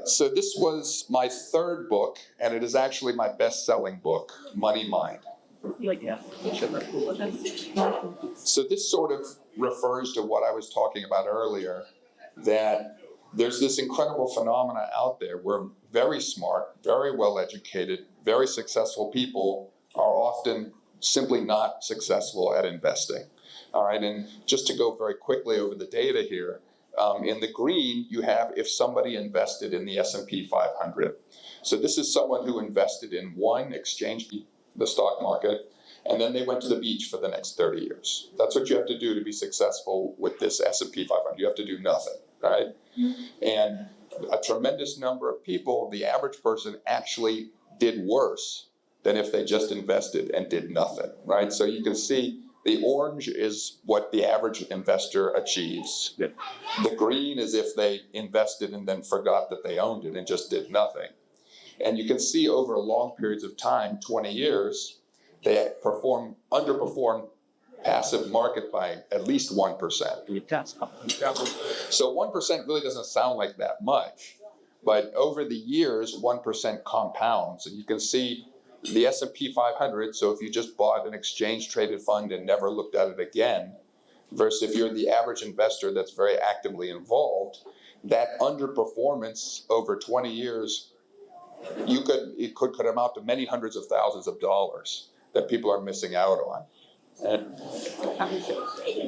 So this was my third book, and it is actually my best-selling book, Money Mind. So this sort of refers to what I was talking about earlier, that there's this incredible phenomena out there where very smart, very well-educated, very successful people are often simply not successful at investing. All right, and just to go very quickly over the data here, in the green, you have if somebody invested in the S&P 500. So this is someone who invested in one exchange, the stock market, and then they went to the beach for the next 30 years. That's what you have to do to be successful with this S&P 500. You have to do nothing, right? And a tremendous number of people, the average person actually did worse than if they just invested and did nothing, right? So you can see the orange is what the average investor achieves. Yep. The green is if they invested and then forgot that they owned it and just did nothing. And you can see over long periods of time, 20 years, they underperform passive market by at least 1%. So 1% really doesn't sound like that much, but over the years, 1% compounds. And you can see the S&P 500, so if you just bought an exchange-traded fund and never looked at it again, versus if you're the average investor that's very actively involved, that underperformance over 20 years, it could amount to many hundreds of thousands of dollars that people are missing out on. And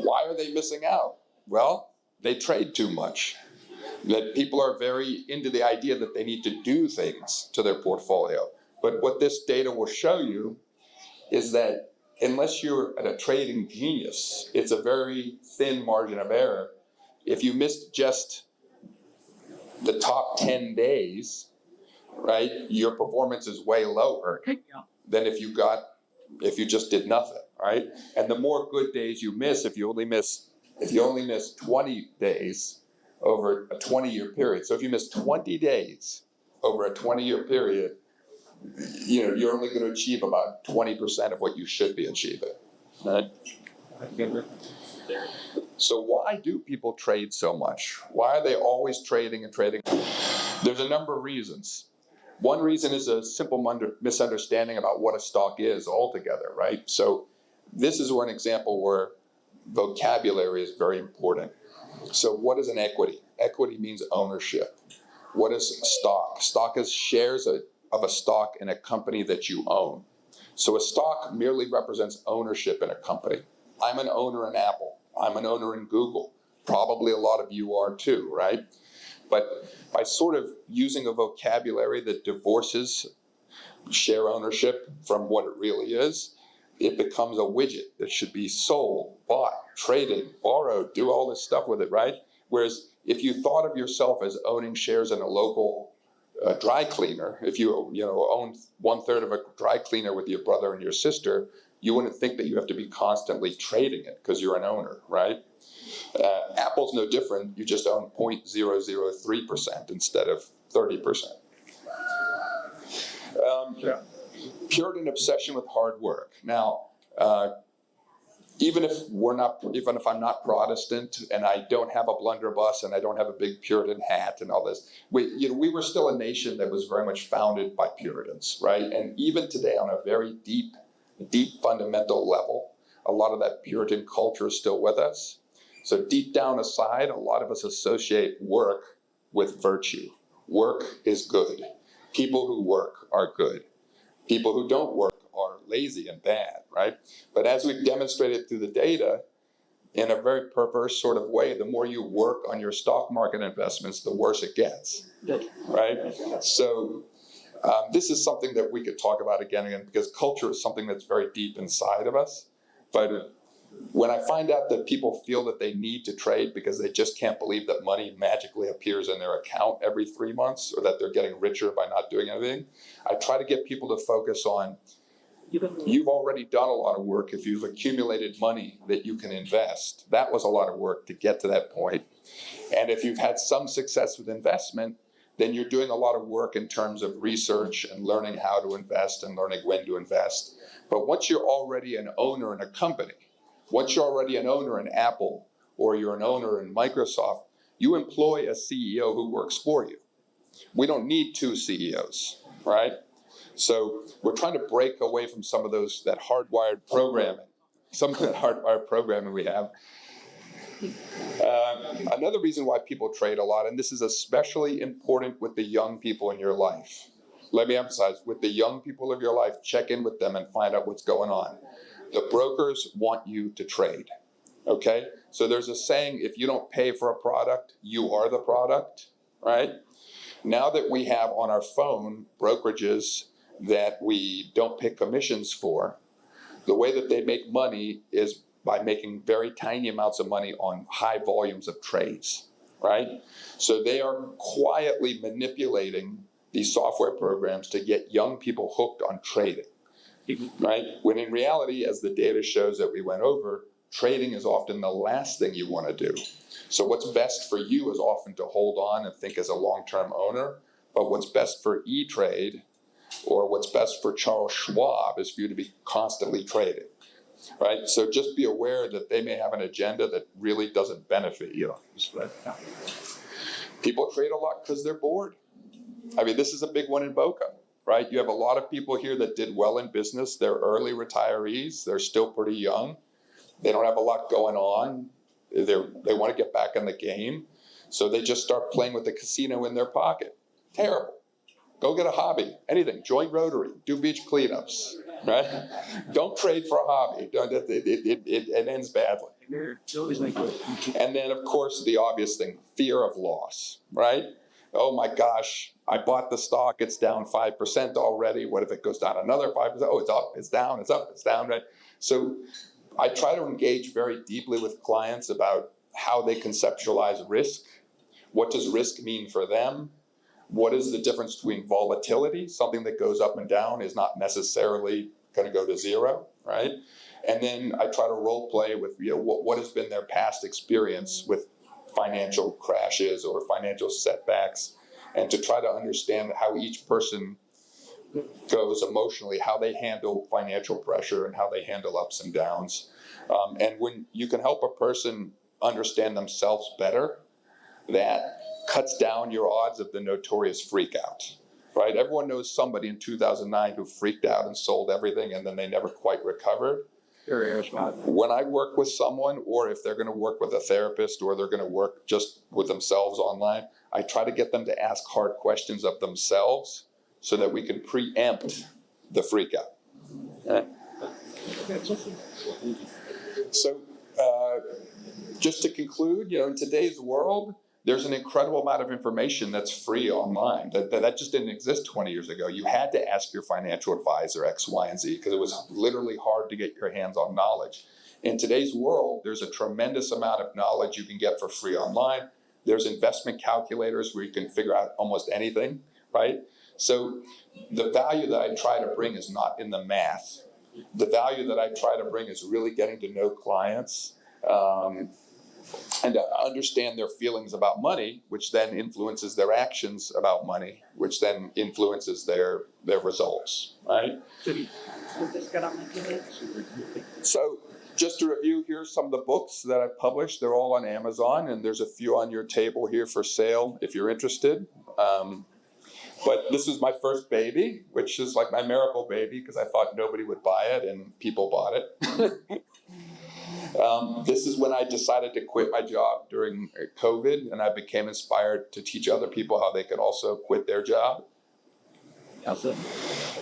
why are they missing out? Well, they trade too much. That people are very into the idea that they need to do things to their portfolio. But what this data will show you is that unless you're a trading genius, it's a very thin margin of error. If you missed just the top 10 days, right, your performance is way lower than if you just did nothing, right? And the more good days you miss, if you only miss 20 days over a 20-year period. So if you miss 20 days over a 20-year period, you're only going to achieve about 20% of what you should be achieving. Right? So why do people trade so much? Why are they always trading and trading? There's a number of reasons. One reason is a simple misunderstanding about what a stock is altogether, right? So this is an example where vocabulary is very important. So what is an equity? Equity means ownership. What is stock? Stock is shares of a stock in a company that you own. So a stock merely represents ownership in a company. I'm an owner in Apple. I'm an owner in Google. Probably a lot of you are too, right? But by sort of using a vocabulary that divorces share ownership from what it really is, it becomes a widget that should be sold, bought, traded, borrowed, do all this stuff with it, right? Whereas if you thought of yourself as owning shares in a local dry cleaner, if you own 1/3 of a dry cleaner with your brother and your sister, you wouldn't think that you have to be constantly trading it because you're an owner, right? Apple's no different. You just own 0.003% instead of 30%. Puritan obsession with hard work. Now, even if I'm not Protestant and I don't have a blunderbuss and I don't have a big Puritan hat and all this, we were still a nation that was very much founded by Puritans, right? And even today, on a very deep fundamental level, a lot of that Puritan culture is still with us. So deep down inside, a lot of us associate work with virtue. Work is good. People who work are good. People who don't work are lazy and bad, right? But as we've demonstrated through the data, in a very perverse sort of way, the more you work on your stock market investments, the worse it gets, right? So this is something that we could talk about again and again, because culture is something that's very deep inside of us. But when I find out that people feel that they need to trade because they just can't believe that money magically appears in their account every 3 months, or that they're getting richer by not doing anything, I try to get people to focus on, you've already done a lot of work. If you've accumulated money that you can invest, that was a lot of work to get to that point. And if you've had some success with investment, then you're doing a lot of work in terms of research and learning how to invest and learning when to invest. But once you're already an owner in a company, once you're already an owner in Apple or you're an owner in Microsoft, you employ a CEO who works for you. We don't need two CEOs, right? So we're trying to break away from some of that hardwired programming, we have. Another reason why people trade a lot, and this is especially important with the young people in your life. Let me emphasize, with the young people of your life, check in with them and find out what's going on. The brokers want you to trade, okay? So there's a saying, if you don't pay for a product, you are the product, right? Now that we have on our phone brokerages that we don't pay commissions for, the way that they make money is by making very tiny amounts of money on high volumes of trades, right? So they are quietly manipulating these software programs to get young people hooked on trading, right? When in reality, as the data shows that we went over, trading is often the last thing you want to do. So what's best for you is often to hold on and think as a long-term owner, but what's best for E-Trade or what's best for Charles Schwab is for you to be constantly trading, right? So just be aware that they may have an agenda that really doesn't benefit you. People trade a lot because they're bored. I mean, this is a big one in Boca, right? You have a lot of people here that did well in business. They're early retirees. They're still pretty young. They don't have a lot going on. They want to get back in the game. So they just start playing with the casino in their pocket. Terrible. Go get a hobby, anything. Join Rotary, do beach cleanups, right? Don't trade for a hobby. It ends badly. And then, of course, the obvious thing, fear of loss, right? Oh my gosh, I bought the stock, it's down 5% already. What if it goes down another 5%? Oh, it's up, it's down, it's up, it's down, right? So I try to engage very deeply with clients about how they conceptualize risk. What does risk mean for them? What is the difference between volatility? Something that goes up and down is not necessarily going to go to zero, right? And then I try to role play with what has been their past experience with financial crashes or financial setbacks, and to try to understand how each person goes emotionally, how they handle financial pressure and how they handle ups and downs. And when you can help a person understand themselves better, that cuts down your odds of the notorious freak out, right? Everyone knows somebody in 2009 who freaked out and sold everything and then they never quite recovered. When I work with someone, or if they're going to work with a therapist or they're going to work just with themselves online, I try to get them to ask hard questions of themselves so that we can preempt the freak out. So just to conclude, in today's world, there's an incredible amount of information that's free online. That just didn't exist 20 years ago. You had to ask your financial advisor X, Y, and Z because it was literally hard to get your hands on knowledge. In today's world, there's a tremendous amount of knowledge you can get for free online. There's investment calculators where you can figure out almost anything, right? So the value that I try to bring is not in the math. The value that I try to bring is really getting to know clients, and to understand their feelings about money, which then influences their actions about money, which then influences their results, right? So just to review, here's some of the books that I've published. They're all on Amazon, and there's a few on your table here for sale if you're interested. But this is my first baby, which is like my miracle baby because I thought nobody would buy it, and people bought it. This is when I decided to quit my job during COVID, and I became inspired to teach other people how they could also quit their job. Awesome.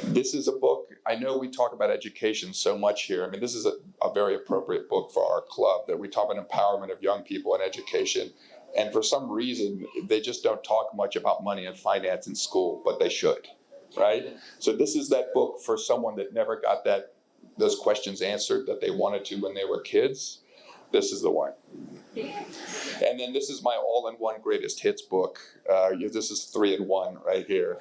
This is a book. I know we talk about education so much here. I mean, this is a very appropriate book for our club, that we talk about empowerment of young people and education. And for some reason, they just don't talk much about money and finance in school, but they should, right? So this is that book for someone that never got those questions answered that they wanted to when they were kids. This is the one. And then this is my all-in-one greatest hits book. This is 3-in-1 right here.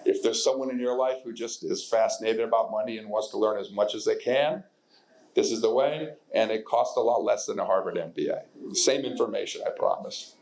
If there's someone in your life who just is fascinated about money and wants to learn as much as they can, this is the way, and it costs a lot less than a Harvard MBA. Same information, I promise.